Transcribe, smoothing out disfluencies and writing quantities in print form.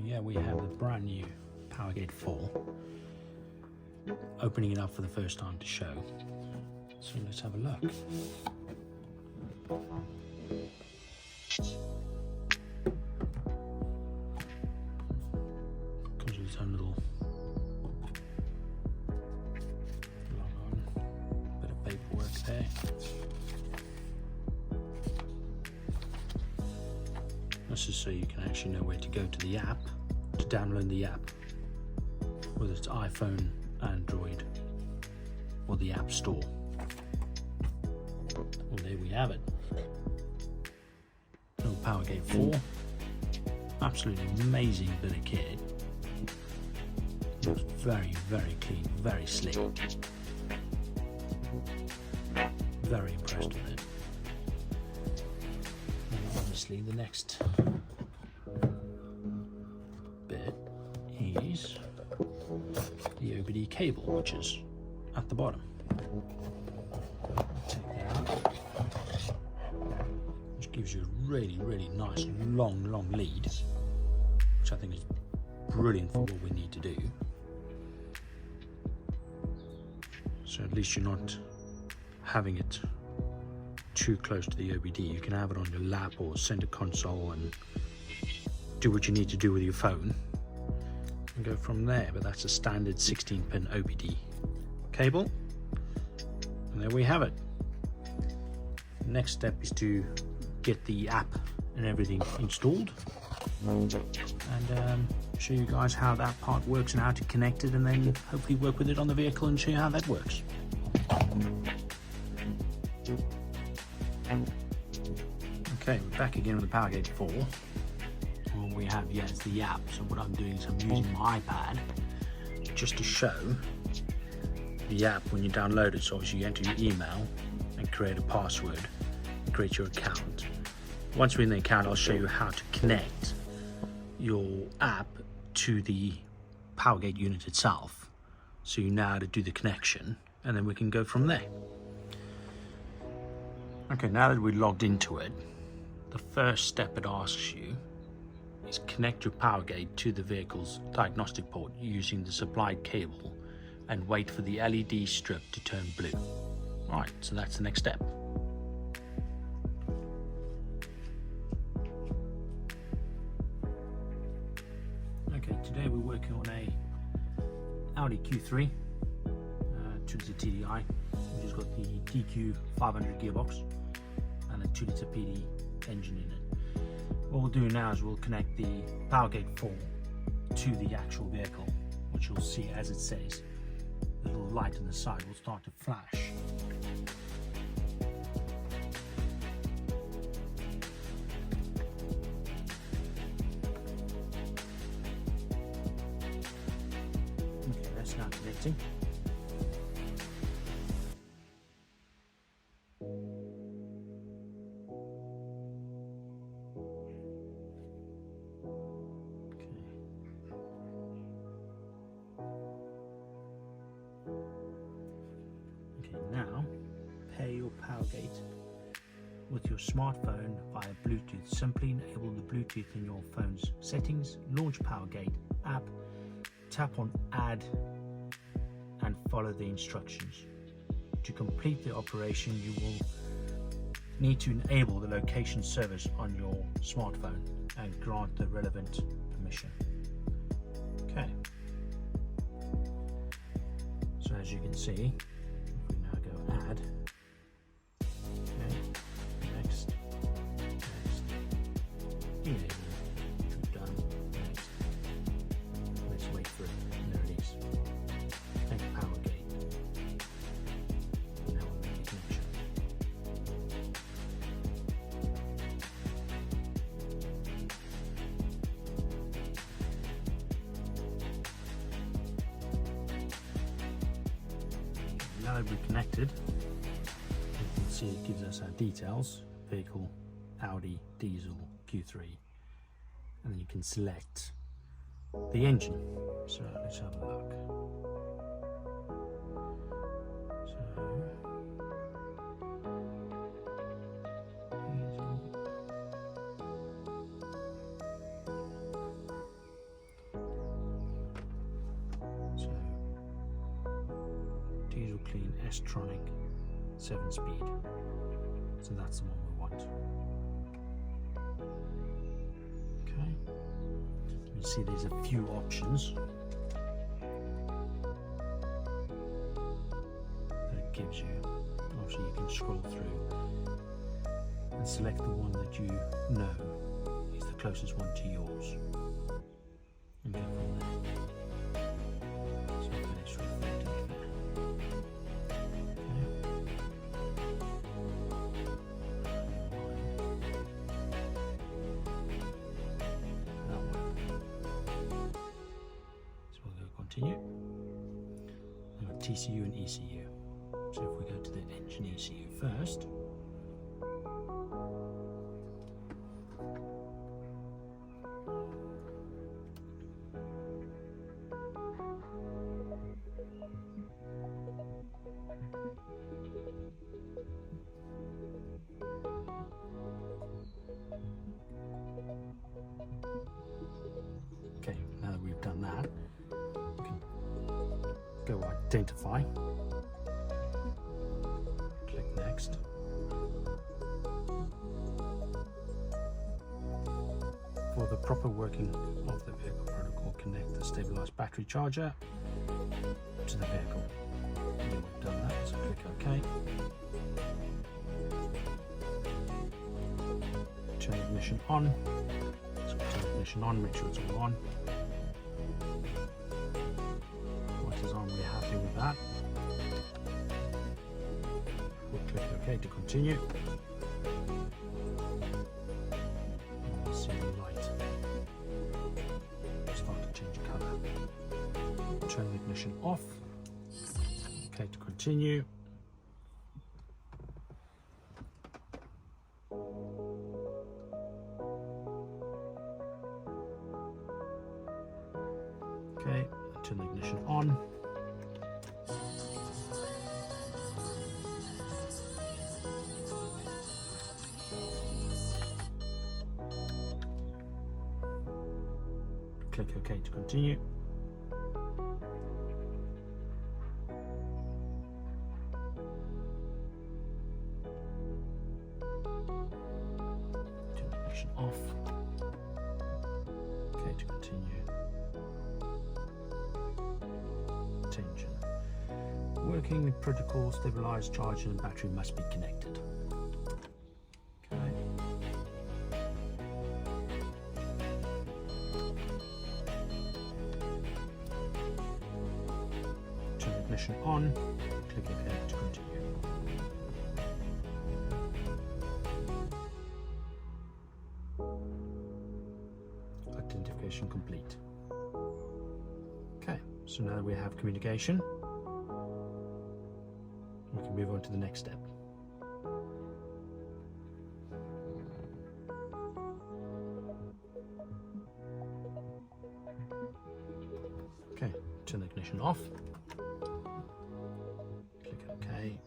Yeah, we have the brand new Powergate 4, opening it up for the first time to show. So let's have a look. Comes with its own little log on, bit of paperwork there. This is so you can actually know where to go to the app, to download the app, whether it's iPhone, Android, or the App Store. Well, there we have it. Little Powergate 4. Absolutely amazing bit of kit. Looks very, very clean, very slick. Very impressed with it. And obviously the next bit is the OBD cable, which is at the bottom. Take that out, which gives you a really, really nice long lead, which I think is brilliant for what we need to do. So at least you're not having it too close to the OBD. You can have it on your lap or center console and do what you need to do with your phone and go from there. But that's a standard 16-pin OBD cable, and there we have it. The next step is to get the app and everything installed and show you guys how that part works and how to connect it, and then hopefully work with it on the vehicle and show you how that works. Okay, we're back again with the Powergate 4. What we have here is the app. So what I'm doing is I'm using my iPad just to show the app when you download it. So obviously you enter your email and create a password and create your account. Once we're in the account, I'll show you how to connect your app to the Powergate unit itself, so you know how to do the connection, and then we can go from there. Okay, now that we're logged into it, the first step it asks you is connect your Powergate to the vehicle's diagnostic port using the supplied cable and wait for the LED strip to turn blue. Alright, so that's the next step. Okay, today we're working on a Audi Q3 2-litre TDI, which has got the DQ 500 gearbox and a 2-litre PD engine in it. What we'll do now is we'll connect the Powergate 4 to the actual vehicle, which you'll see as it says. The little light on the side will start to flash. Okay, that's now connecting. Now, pair your Powergate with your smartphone via Bluetooth. Simply enable the Bluetooth in your phone's settings, launch Powergate app, tap on Add, and follow the instructions. To complete the operation, you will need to enable the location service on your smartphone and grant the relevant permission. Okay. So as you can see, add. Okay. Next. Enable. Done. Next. Let's wait for it. And there it is. Take Powergate. Now we'll make a connection. Now that we're connected, you can see it gives us our details: vehicle, Audi, diesel, Q3, and then you can select the engine. So let's have a look. So diesel. Clean S-Tronic 7-speed. So that's the one we want. Okay. You see there's a few options that it gives you. Obviously you can scroll through and select the one that you know is the closest one to yours. And go from there. So finish reflecting there. Continue. We've got TCU and ECU. So if we go to the engine ECU first, okay, now that we've done that, go identify, click next. For the proper working of the vehicle protocol, connect the stabilized battery charger to the vehicle. And we've done that, so click OK. Turn ignition on. So turn ignition on, make sure it's all on. On, we're happy with that. We'll click OK to continue. And we'll see the light start to change colour. Turn the ignition off. OK to continue. OK, turn the ignition on. Click OK to continue. Turn the ignition off. OK to continue. Attention. Working protocol, stabilized charger and battery must be connected. Ignition on, click OK to continue. Identification complete. Okay, so now that we have communication, we can move on to the next step. Okay, turn the ignition off. OK.